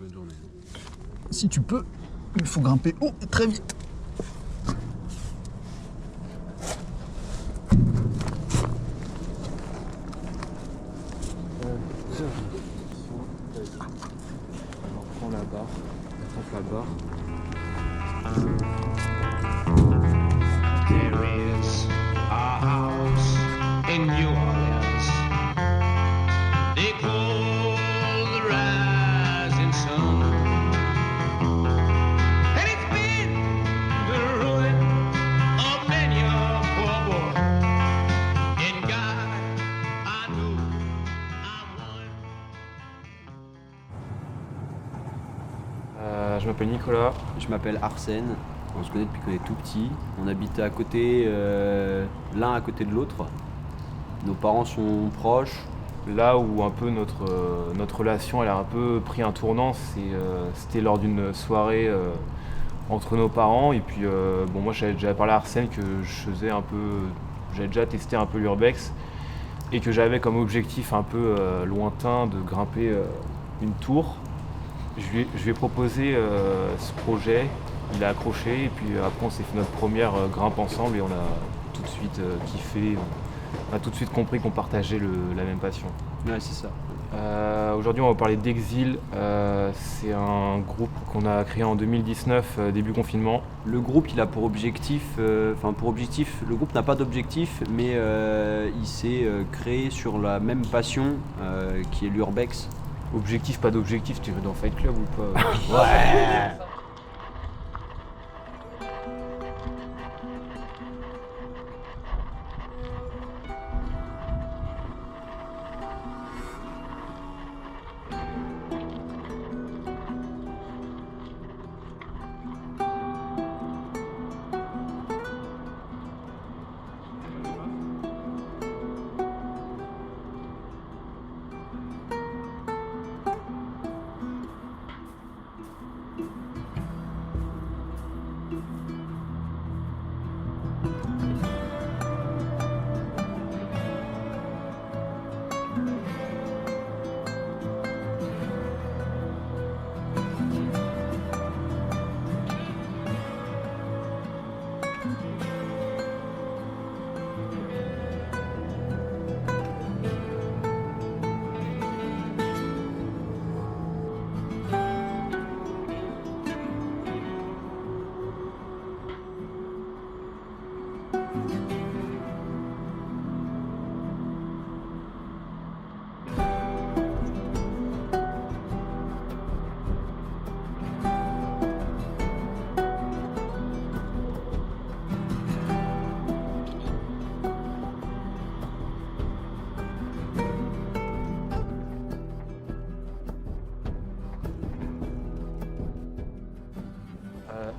pleine journée. Si tu peux, il faut grimper haut et très vite. On prend la barre, on la barre. There is a house in New Orleans. They call the rising sun. And it's been the ruin of many a poor boy. In God, I know I'm one. Je m'appelle Nicolas. Je m'appelle Arsène, on se connaît depuis qu'on est tout petit. On habite à côté, l'un à côté de l'autre. Nos parents sont proches. Là où un peu notre relation elle a un peu pris un tournant, c'était lors d'une soirée entre nos parents. Et puis moi j'avais déjà parlé à Arsène que j'avais déjà testé un peu l'urbex et que j'avais comme objectif un peu lointain de grimper une tour. Je lui ai proposé ce projet, il a accroché et puis après on s'est fait notre première grimpe ensemble et on a tout de suite kiffé, on a tout de suite compris qu'on partageait la même passion. Ouais, c'est ça. Aujourd'hui on va parler d'Exil, c'est un groupe qu'on a créé en 2019, début confinement. Le groupe, il a pour objectif, le groupe n'a pas d'objectif, mais il s'est créé sur la même passion qui est l'urbex. Objectif, pas d'objectif, tu veux dans Fight Club ou pas? Ouais.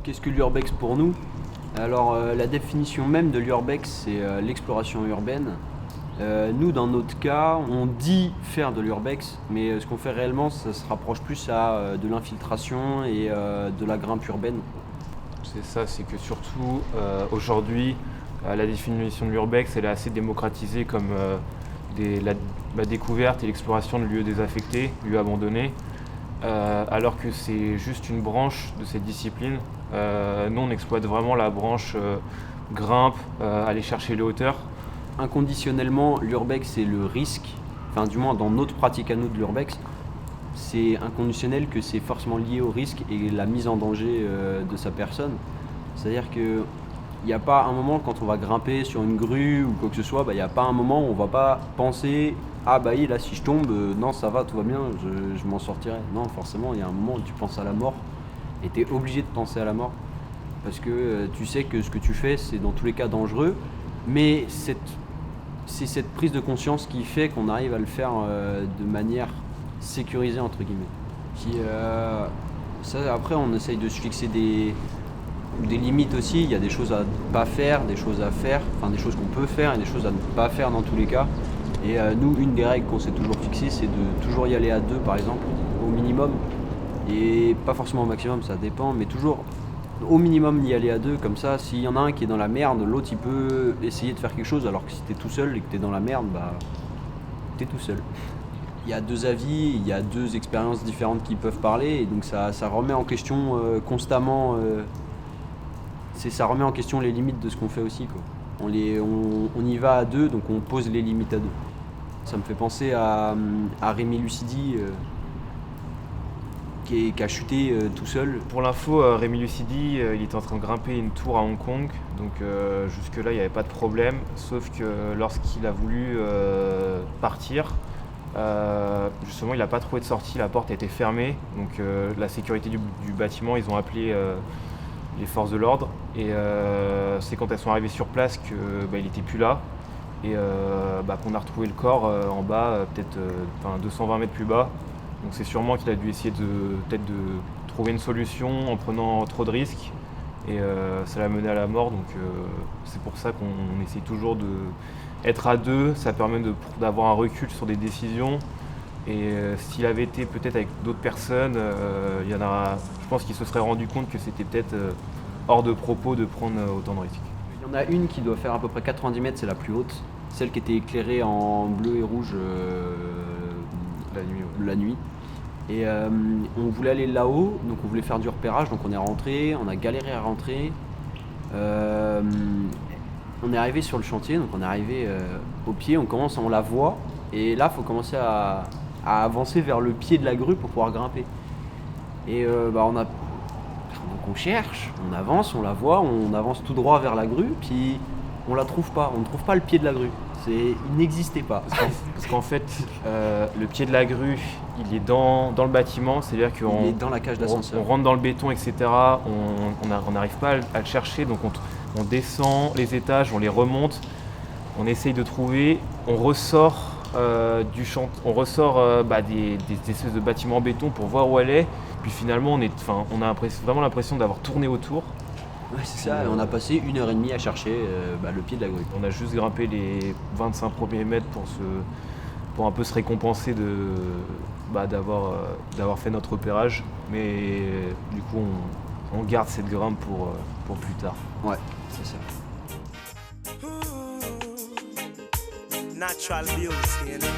Qu'est-ce que l'urbex pour nous? Alors la définition même de l'urbex, c'est l'exploration urbaine. Nous, dans notre cas, on dit faire de l'urbex, mais ce qu'on fait réellement, ça se rapproche plus à de l'infiltration et de la grimpe urbaine. C'est ça, c'est que surtout aujourd'hui, la définition de l'urbex, elle est assez démocratisée comme la découverte et l'exploration de lieux désaffectés, lieux abandonnés, alors que c'est juste une branche de cette discipline. Nous, on exploite vraiment la branche grimpe, aller chercher les hauteurs. Inconditionnellement, l'urbex, c'est le risque, enfin du moins dans notre pratique à nous de l'urbex, c'est inconditionnel que c'est forcément lié au risque et la mise en danger de sa personne. C'est-à-dire qu'il n'y a pas un moment quand on va grimper sur une grue ou quoi que ce soit, il n'y a pas un moment où on ne va pas penser « Ah bah là si je tombe, non ça va, tout va bien, je m'en sortirai ». Non, forcément, il y a un moment où tu penses à la mort et tu es obligé de penser à la mort parce que tu sais que ce que tu fais c'est dans tous les cas dangereux, mais c'est cette prise de conscience qui fait qu'on arrive à le faire de manière sécurisée entre guillemets. Puis ça, après on essaye de se fixer des limites aussi. Il y a des choses à ne pas faire, des choses à faire, enfin des choses qu'on peut faire et des choses à ne pas faire dans tous les cas. Et nous, une des règles qu'on s'est toujours fixées, c'est de toujours y aller à deux par exemple, au minimum. Et pas forcément au maximum, ça dépend, mais toujours au minimum y aller à deux, comme ça s'il y en a un qui est dans la merde, l'autre il peut essayer de faire quelque chose, alors que si t'es tout seul et que t'es dans la merde, bah t'es tout seul. il y a deux avis, il y a deux expériences différentes qui peuvent parler, et donc ça remet en question constamment. Ça remet en question les limites de ce qu'on fait aussi, quoi. On y va à deux, donc on pose les limites à deux. Ça me fait penser à Rémi Lucidi, qui a chuté tout seul. Pour l'info, Rémi Lucidi, il était en train de grimper une tour à Hong Kong, donc jusque-là il n'y avait pas de problème, sauf que lorsqu'il a voulu partir, justement il n'a pas trouvé de sortie, la porte était fermée, donc la sécurité du bâtiment, ils ont appelé les forces de l'ordre, et c'est quand elles sont arrivées sur place qu'il n'était plus là, et qu'on a retrouvé le corps en bas, peut-être 220 mètres plus bas. Donc c'est sûrement qu'il a dû essayer peut-être de trouver une solution en prenant trop de risques, et ça l'a mené à la mort. Donc c'est pour ça qu'on essaie toujours d'être à deux, ça permet d'avoir un recul sur des décisions. Et s'il avait été peut-être avec d'autres personnes, je pense qu'il se serait rendu compte que c'était peut-être hors de propos de prendre autant de risques. Il y en a une qui doit faire à peu près 90 mètres, c'est la plus haute, celle qui était éclairée en bleu et rouge la nuit. Et on voulait aller là-haut, donc on voulait faire du repérage, donc on est rentré, on a galéré à rentrer. On est arrivé sur le chantier, donc on est arrivé au pied, on la voit, et là il faut commencer à avancer vers le pied de la grue pour pouvoir grimper. Et donc on cherche, on avance, on la voit, on avance tout droit vers la grue, puis on la trouve pas, on ne trouve pas le pied de la grue. Il n'existait pas. Parce qu'en fait, le pied de la grue, il est dans le bâtiment, c'est-à-dire qu'il est dans la cage d'ascenseur. On rentre dans le béton, etc. On n'arrive pas à le chercher, donc on descend les étages, on les remonte, on essaye de trouver, on ressort des espèces de bâtiments en béton pour voir où elle est. Puis finalement, on a vraiment l'impression d'avoir tourné autour. Ouais, c'est ça, on a passé 1h30 à chercher le pied de la grue. On a juste grimpé les 25 premiers mètres pour un peu se récompenser d'avoir fait notre repérage. Mais du coup, on garde cette grimpe pour plus tard. Ouais, c'est ça. Natural beauty, you know.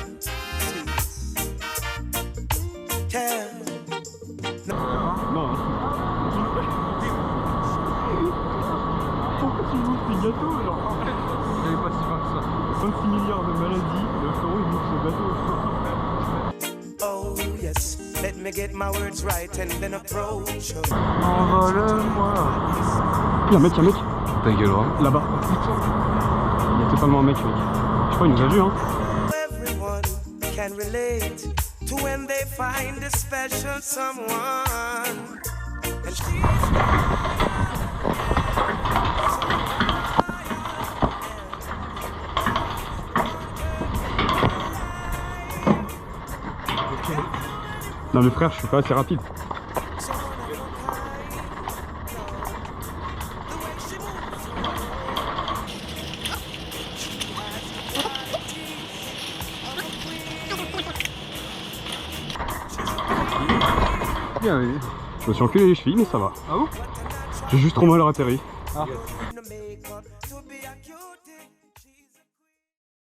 Pourquoi tu bouffes tes gâteaux alors? C'est pas si mal que ça. 26 milliards de maladies, le frérot il bouffe ce gâteau. Oh yes, let me get my words right and then approach. Envole-moi. Y'a un mec, Ta gueule, hein. là-bas. Il y a totalement un mec. Je crois qu'il nous a vu, hein. Everyone can relate to when they find a special someone. And Non mais frère, je suis pas assez rapide. Bien, oui. Je me suis enculé les chevilles mais ça va. Ah bon? J'ai juste trop mal atterri. Ah.